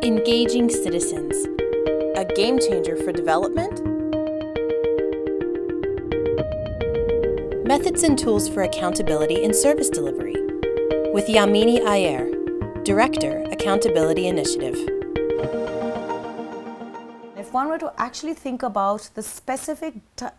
Engaging citizens, a game changer for development? Methods and tools for accountability in service delivery, with Yamini Iyer, Director, Accountability Initiative. If one were to actually think about the specific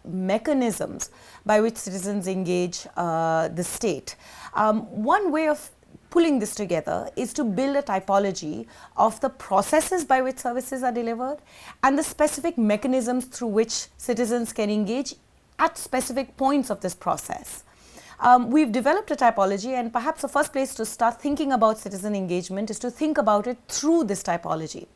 mechanisms by which citizens engage the state, one way of pulling this together is to build a typology of the processes by which services are delivered and the specific mechanisms through which citizens can engage at specific points of this process. We've developed a typology, and perhaps the first place to start thinking about citizen engagement is to think about it through this typology.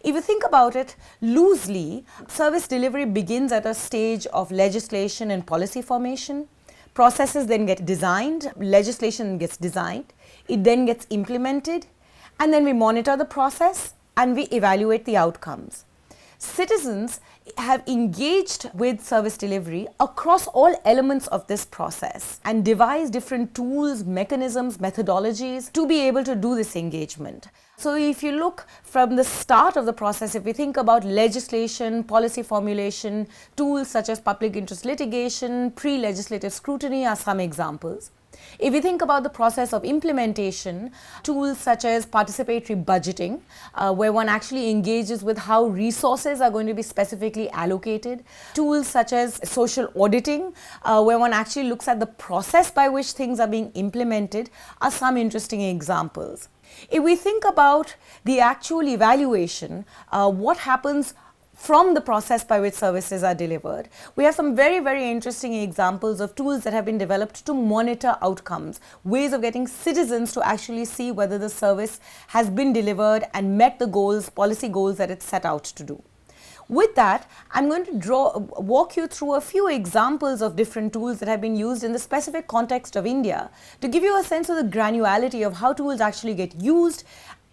If you think about it loosely, service delivery begins at a stage of legislation and policy formation. Processes then get designed, legislation gets designed, it then gets implemented, and then we monitor the process and we evaluate the outcomes. Citizens have engaged with service delivery across all elements of this process and devised different tools, mechanisms, methodologies to be able to do this engagement. So if you look from the start of the process, if we think about legislation, policy formulation, tools such as public interest litigation, pre-legislative scrutiny are some examples. If you think about the process of implementation, tools such as participatory budgeting, where one actually engages with how resources are going to be specifically allocated, tools such as social auditing, where one actually looks at the process by which things are being implemented, are some interesting examples. If we think about the actual evaluation, what happens from the process by which services are delivered, we have some very, very interesting examples of tools that have been developed to monitor outcomes, ways of getting citizens to actually see whether the service has been delivered and met the goals, policy goals that it set out to do. With that, I'm going to walk you through a few examples of different tools that have been used in the specific context of India to give you a sense of the granularity of how tools actually get used,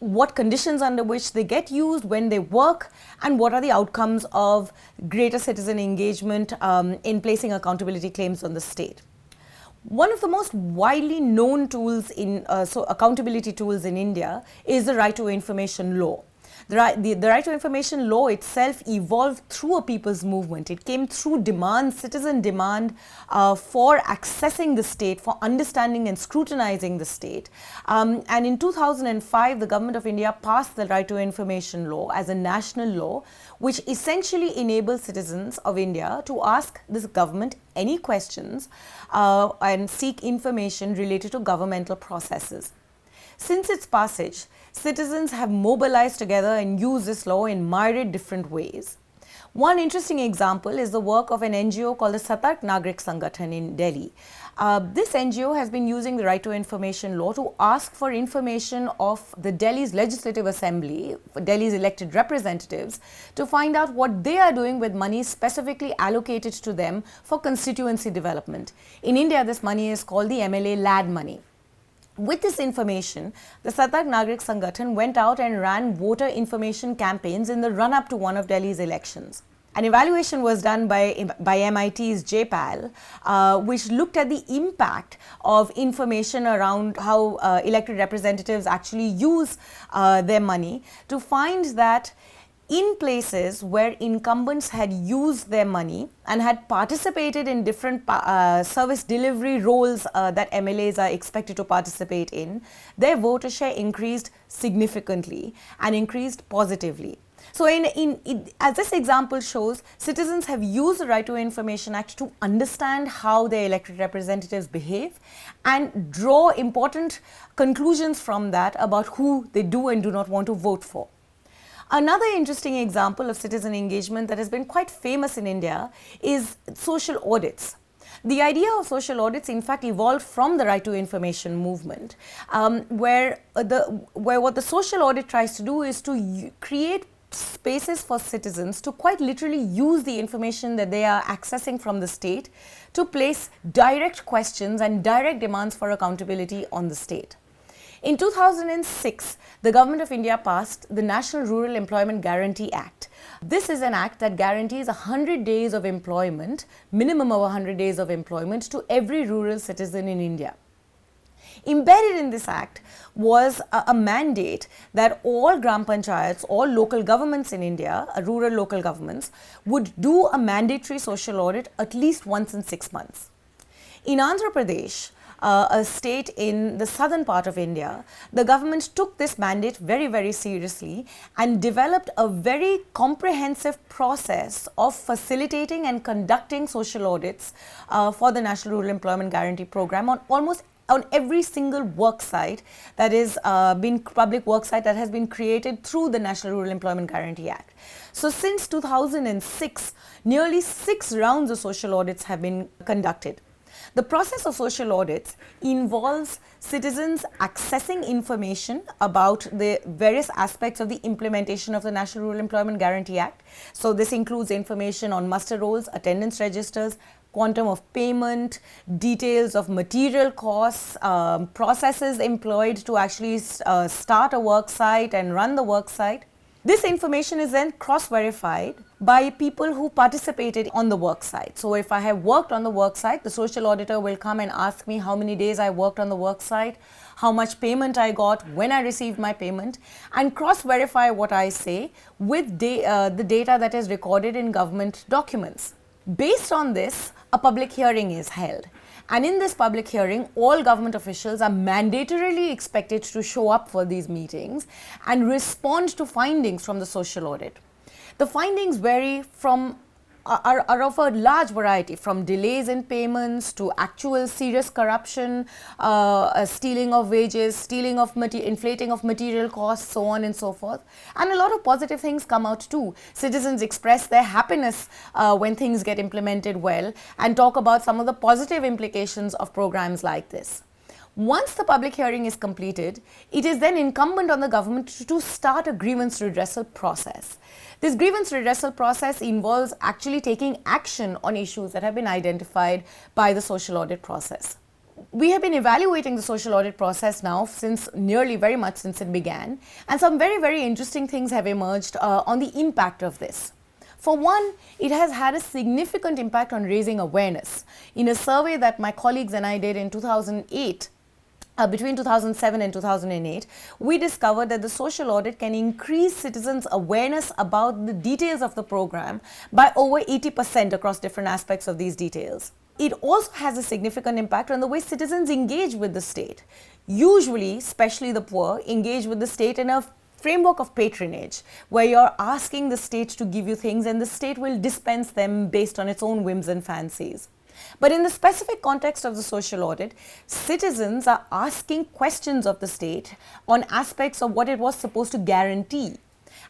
what conditions under which they get used, when they work, and what are the outcomes of greater citizen engagement in placing accountability claims on the state. One of the most widely known tools accountability tools in India is the Right to Information Law. The Right to Information Law itself evolved through a people's movement. It came through demand, citizen demand for accessing the state, for understanding and scrutinizing the state. And in 2005, the Government of India passed the Right to Information Law as a national law, which essentially enables citizens of India to ask this government any questions and seek information related to governmental processes. Since its passage, citizens have mobilized together and used this law in myriad different ways. One interesting example is the work of an NGO called the Satark Nagrik Sangathan in Delhi. This NGO has been using the Right to Information Law to ask for information of the Delhi's Legislative Assembly, Delhi's elected representatives, to find out what they are doing with money specifically allocated to them for constituency development. In India, this money is called the MLA LAD money. With this information, the Satark Nagrik Sangathan went out and ran voter information campaigns in the run-up to one of Delhi's elections. An evaluation was done by MIT's JPAL, which looked at the impact of information around how elected representatives actually use their money, to find that in places where incumbents had used their money and had participated in different service delivery roles that MLAs are expected to participate in, their voter share increased significantly and increased positively. So as this example shows, citizens have used the Right to Information Act to understand how their elected representatives behave and draw important conclusions from that about who they do and do not want to vote for. Another interesting example of citizen engagement that has been quite famous in India is social audits. The idea of social audits, in fact, evolved from the Right to Information movement, where what the social audit tries to do is to create spaces for citizens to quite literally use the information that they are accessing from the state to place direct questions and direct demands for accountability on the state. In 2006, the Government of India passed the National Rural Employment Guarantee Act. This is an act that guarantees 100 days of employment, minimum of 100 days of employment, to every rural citizen in India. Embedded in this act was a mandate that all gram panchayats, all local governments in India, rural local governments, would do a mandatory social audit at least once in 6 months. In Andhra Pradesh, a state in the southern part of India, the government took this mandate very, very seriously and developed a very comprehensive process of facilitating and conducting social audits for the National Rural Employment Guarantee Program on every single work site that is public work site that has been created through the National Rural Employment Guarantee Act. So since 2006, nearly 6 rounds of social audits have been conducted. The process of social audits involves citizens accessing information about the various aspects of the implementation of the National Rural Employment Guarantee Act. So this includes information on muster rolls, attendance registers, quantum of payment, details of material costs, processes employed to actually start a work site and run the work site. This information is then cross-verified by people who participated on the work site. So if I have worked on the work site, the social auditor will come and ask me how many days I worked on the work site, how much payment I got, when I received my payment, and cross-verify what I say with the data that is recorded in government documents. Based on this, a public hearing is held. And in this public hearing, all government officials are mandatorily expected to show up for these meetings and respond to findings from the social audit. The findings vary are of a large variety, from delays in payments to actual serious corruption, stealing of wages, inflating of material costs, so on and so forth. And a lot of positive things come out too. Citizens express their happiness when things get implemented well and talk about some of the positive implications of programs like this. Once the public hearing is completed, it is then incumbent on the government to start a grievance redressal process. This grievance redressal process involves actually taking action on issues that have been identified by the social audit process. We have been evaluating the social audit process now very much since it began, and some very, very interesting things have emerged on the impact of this. For one, it has had a significant impact on raising awareness. In a survey that my colleagues and I did in 2008, between 2007 and 2008, we discovered that the social audit can increase citizens' awareness about the details of the program by over 80% across different aspects of these details. It also has a significant impact on the way citizens engage with the state. Usually, especially the poor, engage with the state in a framework of patronage, where you're asking the state to give you things and the state will dispense them based on its own whims and fancies. But in the specific context of the social audit, citizens are asking questions of the state on aspects of what it was supposed to guarantee.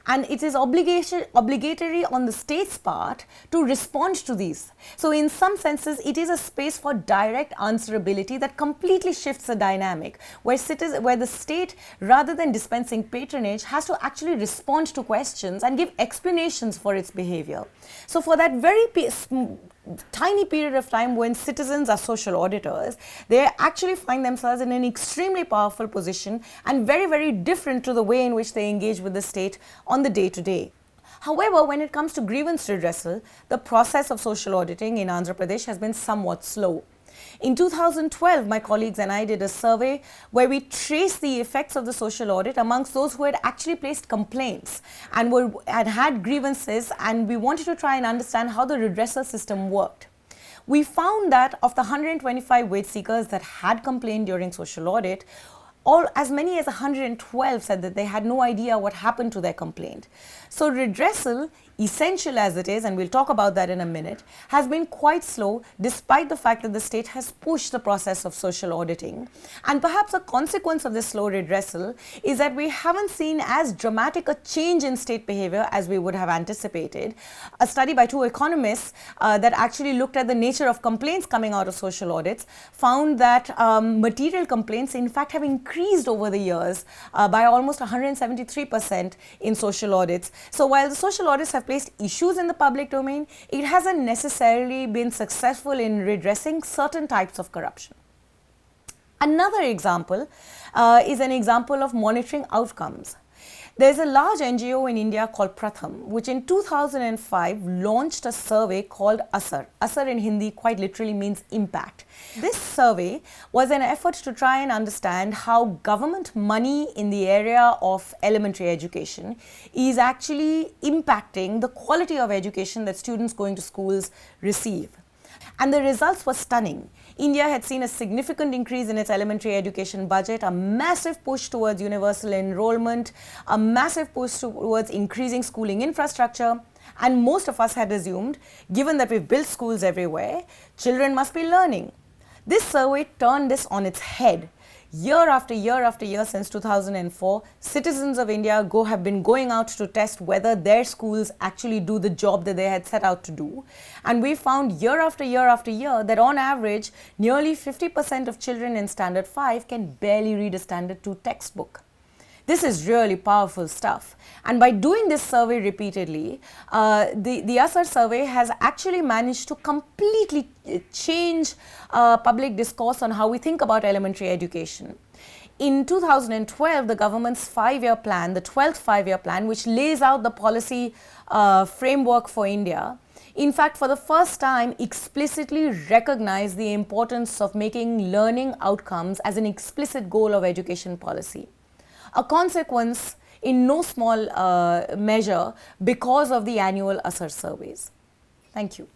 And it is obligatory on the state's part to respond to these. So in some senses, it is a space for direct answerability that completely shifts the dynamic, where the state, rather than dispensing patronage, has to actually respond to questions and give explanations for its behavior. So for that very tiny period of time when citizens are social auditors, they actually find themselves in an extremely powerful position and very, very different to the way in which they engage with the state on the day-to-day. However, when it comes to grievance redressal, the process of social auditing in Andhra Pradesh has been somewhat slow. In 2012, my colleagues and I did a survey where we traced the effects of the social audit amongst those who had actually placed complaints and had grievances, and we wanted to try and understand how the redressal system worked. We found that of the 125 wage seekers that had complained during social audit, as many as 112 said that they had no idea what happened to their complaint. So redressal, essential as it is, and we'll talk about that in a minute, has been quite slow despite the fact that the state has pushed the process of social auditing. And perhaps a consequence of this slow redressal is that we haven't seen as dramatic a change in state behavior as we would have anticipated. A study by 2 economists that actually looked at the nature of complaints coming out of social audits found that material complaints in fact have increased over the years by almost 173% in social audits. So while the social audits have placed issues in the public domain, it hasn't necessarily been successful in redressing certain types of corruption. Another example is an example of monitoring outcomes. There's a large NGO in India called Pratham, which in 2005 launched a survey called Asar. Asar in Hindi quite literally means impact. This survey was an effort to try and understand how government money in the area of elementary education is actually impacting the quality of education that students going to schools receive. And the results were stunning. India had seen a significant increase in its elementary education budget, a massive push towards universal enrollment, a massive push towards increasing schooling infrastructure, and most of us had assumed, given that we've built schools everywhere, children must be learning. This survey turned this on its head. Year after year after year since 2004, citizens of India have been going out to test whether their schools actually do the job that they had set out to do. And we found year after year after year that on average, nearly 50% of children in Standard 5 can barely read a Standard 2 textbook. This is really powerful stuff. And by doing this survey repeatedly, the Asar survey has actually managed to completely change public discourse on how we think about elementary education. In 2012, the government's 5-year plan, the 12th 5-year plan, which lays out the policy framework for India, in fact, for the first time, explicitly recognized the importance of making learning outcomes as an explicit goal of education policy. A consequence in no small measure because of the annual Asar surveys. Thank you.